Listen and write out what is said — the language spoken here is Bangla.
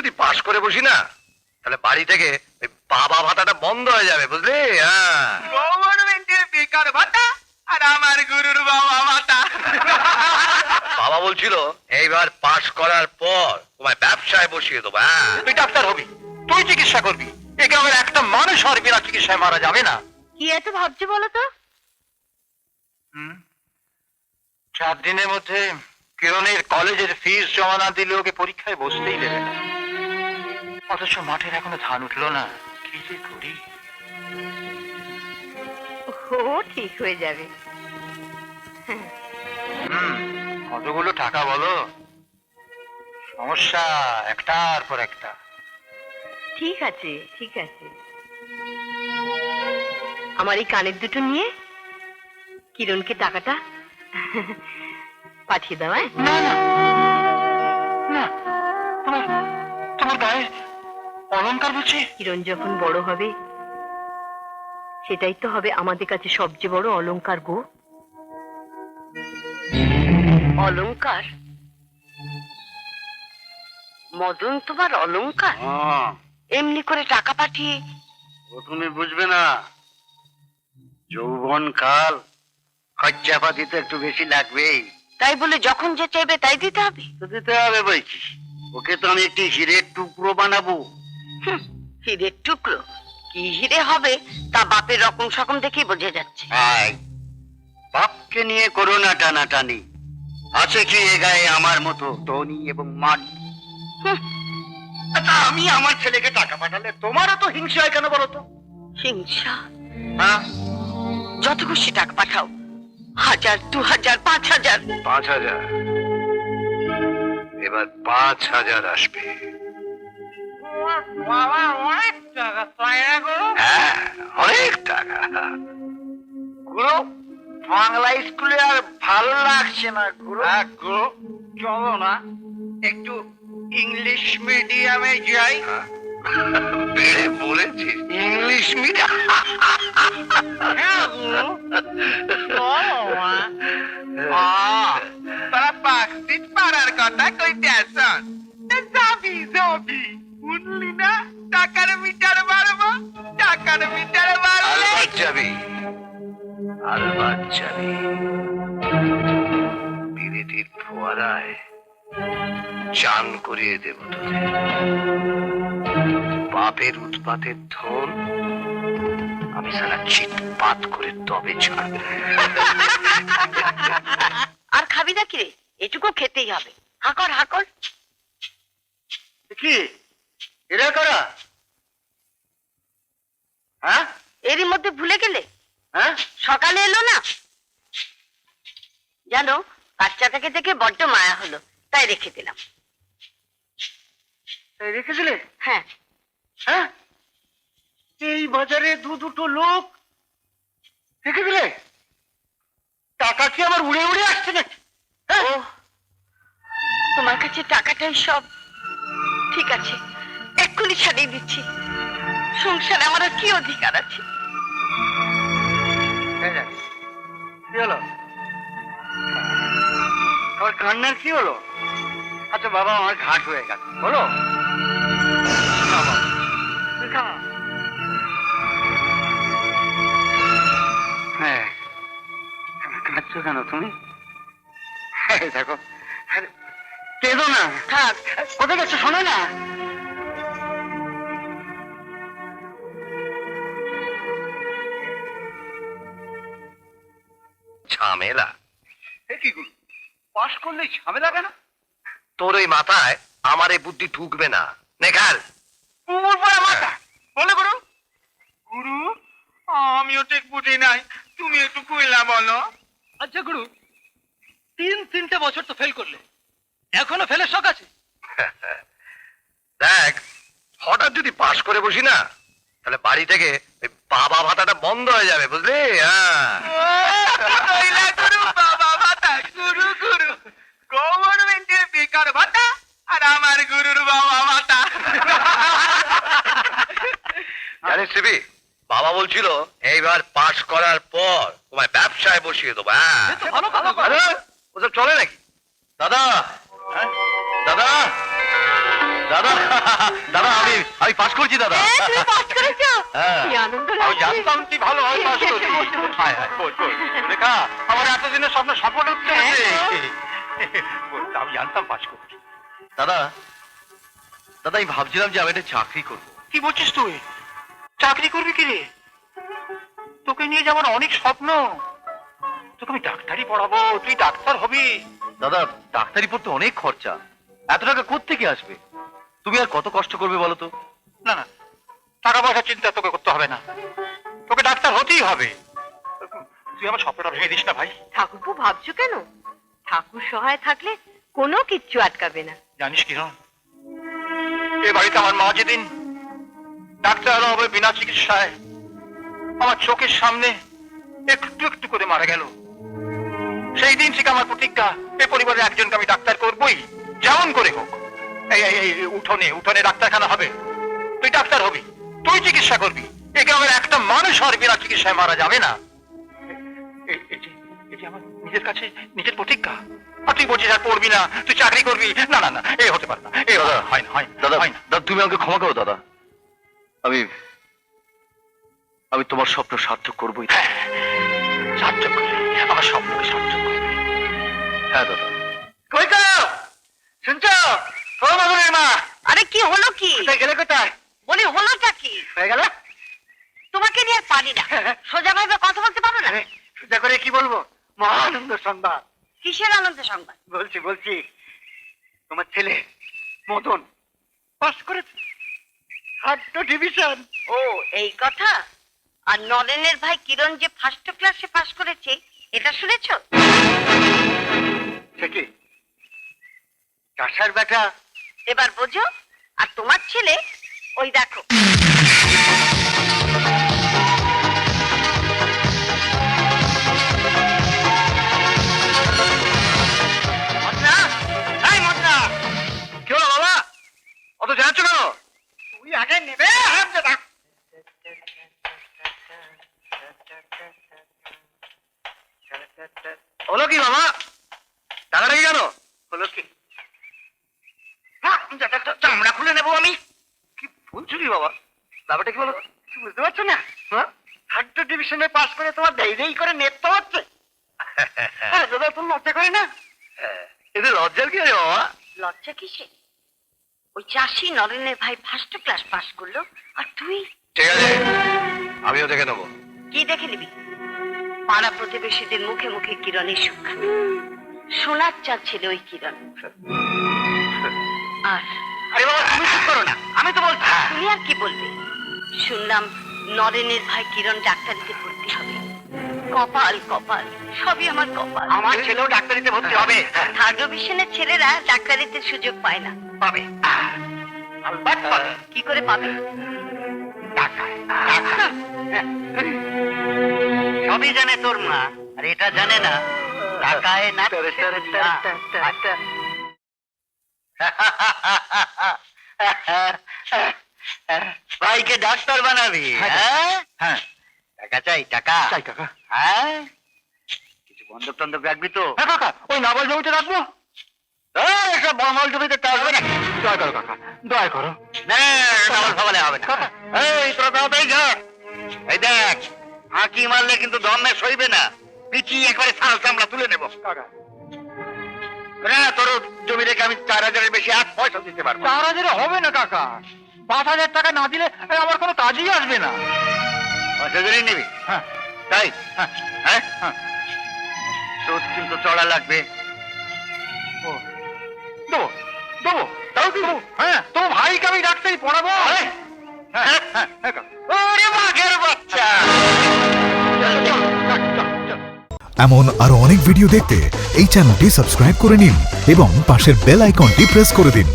যদি পাশ করে বসি না, তাহলে বাড়ি থেকে ওই বাবা ভাতাটা বন্ধ হয়ে যাবে, বুঝলি? গভর্নমেন্টের বেকার ভাতা আর আমার গুরুর বাবা ভাতা। বাবা বলছিল এইবার পাশ করার পর তোমায় ব্যবসায় বসিয়ে দেবো। তুই ডাক্তার হবি, তুই চিকিৎসা করবি। একে আমার একটা মানুষ আর বিনা চিকিৎসায় মারা যাবে না। কি এত ভাবছো বলো তো? 4 দিনের মধ্যে কিরণের কলেজের ফিস জমা না দিলে ওকে পরীক্ষায় বসতেই দেবে না। অথচ মাঠের এখনো ধান উঠলো না, কি যে করি। ও ঠিক হয়ে যাবে। কতগুলো টাকা বলো? সমস্যা একটার পর একটা। ঠিক আছে ঠিক আছে, আমার এই কানের দুটো নিয়ে কিরণকে টাকাটা পাঠিয়ে দাও। না না না, তোমার গায়ে অলংকার বলছি। কিরণ যখন বড় হবে, সেটাই তো হবে আমাদের কাছে সবচেয়ে বড় অলংকার গো। অলংকার? মদন তোমার অলংকার? এমনি করে টাকা পাঠিয়ে? ও তুমি বুঝবে না, যৌবন কাল, খরচাপাতি তো একটু বেশি লাগবেই। তাই বলে যখন যে চাইবে তাই দিতে হবে? তো দিতে হবে বলছি। ওকে তো আমি একটি হিরের টুকরো বানাবো। হিরের টুকরো? কি হিরে হবে তা বাপের রকম সকম দেখেই বোঝা যাচ্ছে। বাপকে নিয়ে করোনা টানাটানি আছে কি এ গায়ে আমার মতো ধনী এবং মানি? আচ্ছা, আমি আমার ছেলেকে টাকা পাঠালে তোমারও তো হিংসা হয় কেন বলো তো? হিংসা? হ্যাঁ, যত খুশি টাকা পাঠাও, 1000, 2000, 5000। 5000? এবার 5000 আসবে। বাবা অনেক টাকা পায় না গো। হ্যাঁ, অনেক টাকা। গুরু, বাংলা স্কুলে আর ভালো লাগছে না গুরু। গুরু, চলো না একটু ইংলিশ মিডিয়ামে যাই। বেড়ে বলেছিস ইংলিশ মিডিয়াম? হ্যাঁ গুরু, চলো না। তারা পাকশিট পাড়ার কথা কইতে আসন। যাবি যাবি, শুনলি না? টাকার মিটার মারবো, টাকার মিটার মারলে আলবাত যাবি। বিরিতির ফোয়ারায় চান করিয়ে দেব তোদের। বাপের উৎপাতের ধন আমি সারা চিৎপাত করে তবে ছাড়ব। আর খাবি না কি রে? এটুকু খেতেই হবে। হাকর হাকর। কি এরা করা? হ্যাঁ, এরই মধ্যে ভুলে গেলে? হ্যাঁ, সকালে এলো না জানো, বাচ্চাটাকে দেখে বড্ড মায়া হলো, তাই রেখে দিলাম। রেখে দিলে? হ্যাঁ। হ্যাঁ, এই বাজারে দুটো লোক রেখে দিলে? টাকা কি আমার উড়ে উড়ে আসছে নাকি? ও, তোমার কাছে টাকাটাই সব? ঠিক আছে, এক্ষুনি ছাড়িয়ে দিচ্ছি। সংসারে আমার আর কি অধিকার আছে? কি হলো? আমার কান্নার কি হলো? আচ্ছা বাবা, আমার ঘাট হয়ে গেছে বলো। হ্যাঁ, কাঁদছো কেন তুমি? দেখো, কেঁদো না। থাক। কোথায় গেছো? শোনো না। ঝামেলা? কি গুরু, পাশ করলে ঝামেলা কেন? তোর ওই মাথায় আমার এই বুদ্ধি ঢুকবে না। নেখাল কুমুর পরে মাথা বলে গুরু। গুরু, আমিও ঠিক বুঝি নাই, তুমি একটু কইলা বলো। আচ্ছা গুরু, 3 বছর তো ফেল করলে, এখনো ফেলের শখ আছে? দেখ, হঠাৎ যদি পাশ করে বসি না, তাহলে বাড়ি থেকে ওই বাবা ভাতাটা বন্ধ হয়ে যাবে, বুঝলি? কইলা গুরু বাবা ভাতা, গুরু গুরু গভর্নমেন্টের বেকার ভাতা আর আমার গুরুর বাবা ভাতা। জানিস শিবি, বাবা বলছিল এইবার পাশ করার পর তোমায় ব্যবসায় বসিয়ে দেবো। ভালো কথা। আরে, ওসব চলে নাকি? দাদা, দাদা, দাদা দাদা আমি পাস করছি দাদা। তুমি পাস করেছো? হ্যাঁ। কি আনন্দ আমি লাগছে। জানতাম তুই ভালো হয় পাস এসে করবি। বসে বসে। হায় হায়, বল, বল। রেখা, আমার এতদিনের স্বপ্ন সফল হচ্ছে। বল, আমি জানতাম পাস করবি। দাদা দাদা আমি ভাবছিলাম যে আমি একটা চাকরি করবো। কি বলছিস তুই? চাকরি করবি কি রে? তোকে নিয়ে যাওয়ার অনেক স্বপ্ন। তোকে আমি ডাক্তারি পড়াবো, তুই ডাক্তার হবি। দাদা ডাক্তারি পড়তে অনেক খরচা, এত টাকা কোত্থেকে আসবে? তুমি আর কত কষ্ট করবে বলো তো? না না, টাকা পয়সার চিন্তা তোকে করতে হবে না, তোকে ডাক্তার হতেই হবে। তুই আমার স্বপ্নটা ভেঙে দিস না ভাই। ঠাকুরপো ভাবছো কেন? ঠাকুর সহায় থাকলে কোনো কিচ্ছু আটকাবে না। জানিস কিরণ, এ বাড়িতে আমার মা যেদিন ডাক্তার হবে বিনা চিকিৎসায় আমার চোখের সামনে একটু একটু করে মারা গেল, সেই দিন থেকে আমার প্রতিজ্ঞা, এ পরিবারের একজনকে আমি ডাক্তার করবই, যেমন করে হোক। এই এই এই উঠোনে উঠোনে ডাক্তারখানা হবে, তুই ডাক্তার হবি, তুই চিকিৎসা করবি। এ গ্রামের একটা মানুষ আর বিনা চিকিৎসায় মারা যাবে না। এটি আমার নিজের কাছে নিজের প্রতিজ্ঞা। আর তুই বলছিস আর পড়বি না, তুই চাকরি করবি? না না না, এ হতে পারে না, এ হয় না, হয় না, দাদা হয় না। দাদা তুমি আমাকে ক্ষমা করো দাদা, আমি আমি তোমার স্বপ্ন সার্থক করবোই। হ্যাঁ, সাহায্য করবে, আমার স্বপ্নকে সাহায্য করবে। হ্যাঁ দাদা। কই গো, শুনছো? ও মধুরের মা, আরে কি হলো কি? কোথায় গেলে? কোথায় বলি হলোটা কি? হয়ে গেল? তোমাকে নিয়ে আর পারি না। সোজা ভাবে কথা বলতে পারো না? সোজা করে কি বলবো? মহানন্দ সংবাদ। কিসের আনন্দ সংবাদ? বলছি তোমার ছেলে মদন পাস করেছে, 8 ডিভিশন। ও এই কথা। আর নরেনের ভাই কিরণ যে ফার্স্ট ক্লাসে পাস করেছে, এটা শুনেছো? সে কি চাষার বেটা? এবার বোঝো। আর তোমার ছেলে ওই দেখো। মদনা, এই মদনা, কি হলো বাবা? অত জানাচ্ছ কেন? তুই আগে নেবে, হাত দে। হলো কি বাবা? টাকাটা কি জানো? হলো কি? চামড়া খুলে নেবো আমি। কি বলছো কি বাবা? ব্যাপারটা কি বলো? কিছু বুঝতে পারছো না? হ্যাঁ, 3rd ডিভিশনে পাস করে তোমার দেই করে নেততে হচ্ছে। দাদা তুমি লজ্জা করে না? এদের লজ্জার কি আছে বাবা? লজ্জা কিসে? ওই চাষি নরেনের ভাই ফার্স্ট ক্লাস পাস করলো, আর তুই ঠিক আছে, আমিও দেখে নেবো। কি দেখে নিবি? পাড়া প্রতিবেশীদের মুখে মুখে কিরণের সুখ। সোনার চাঁদ ছিল ওই কিরণ। আর আরে বাবা তুমি চুপ করো না, আমি তো বলছি। তুমি আর কি বলবে? শুনলাম নরেনের ভাই কিরণ ডাক্তারিতে ভর্তি হবে। কপাল কপাল, সবই আমার কপাল। আমার ছেলেও ডাক্তারিতে ভর্তি হবে। 3rd ডিভিশনের ছেলেরা ডাক্তারিতে সুযোগ পায় না। পাবে, আলবাত পাবে। কি করে পাবে? টাকা, টাকা। সবই জানে তোর মা, আর এটা জানে না টাকায় না। ভাইকে ডাক্তার বানাবি? হ্যাঁ, টাকা চাই, টাকা চাই, টাকা। হ্যাঁ, কিছু বন্ধক টন্ধক রাখবি তো? হ্যাঁ কাকা, ওই নাবাল জমিতে রাখবো। এসব বড়মাল জমিতে টাকা হবে না। দয়া করো কাকা, দয়া করো। না, নাবাল ফাবালে হবে না। এই তোরা তাড়াতাড়ি যা। এই দেখ, হাঁকি মারলে কিন্তু দমে সইবে না, পিচি একবারে ছাল চামড়া তুলে নেবো। না, তোর জমি রেখে আমি 4,000-এর বেশি এক পয়সা দিতে পারবো। 4,000 হবে না কাকা, 5,000 টাকা না দিলে আমার কোনো কাজই আসবে না। 5,000-ই নিবি? হ্যাঁ তাই? হ্যাঁ হ্যাঁ, হ্যাঁ। সুদ কিন্তু চড়া লাগবে। ও, দেবো দেবো, তাও দেবো। হ্যাঁ, তো ভাইকে আমি ডাক্তারি পড়াবো। আরে, হ্যাঁ হ্যাঁ হ্যাঁ কাকা। ওরে বাঘের বাচ্চা। চল, চল, চল, চল, চল। এমন আরো অনেক ভিডিও দেখতে এই চ্যানেলটি সাবস্ক্রাইব করে নিন এবং পাশের বেল আইকনটি প্রেস করে দিন।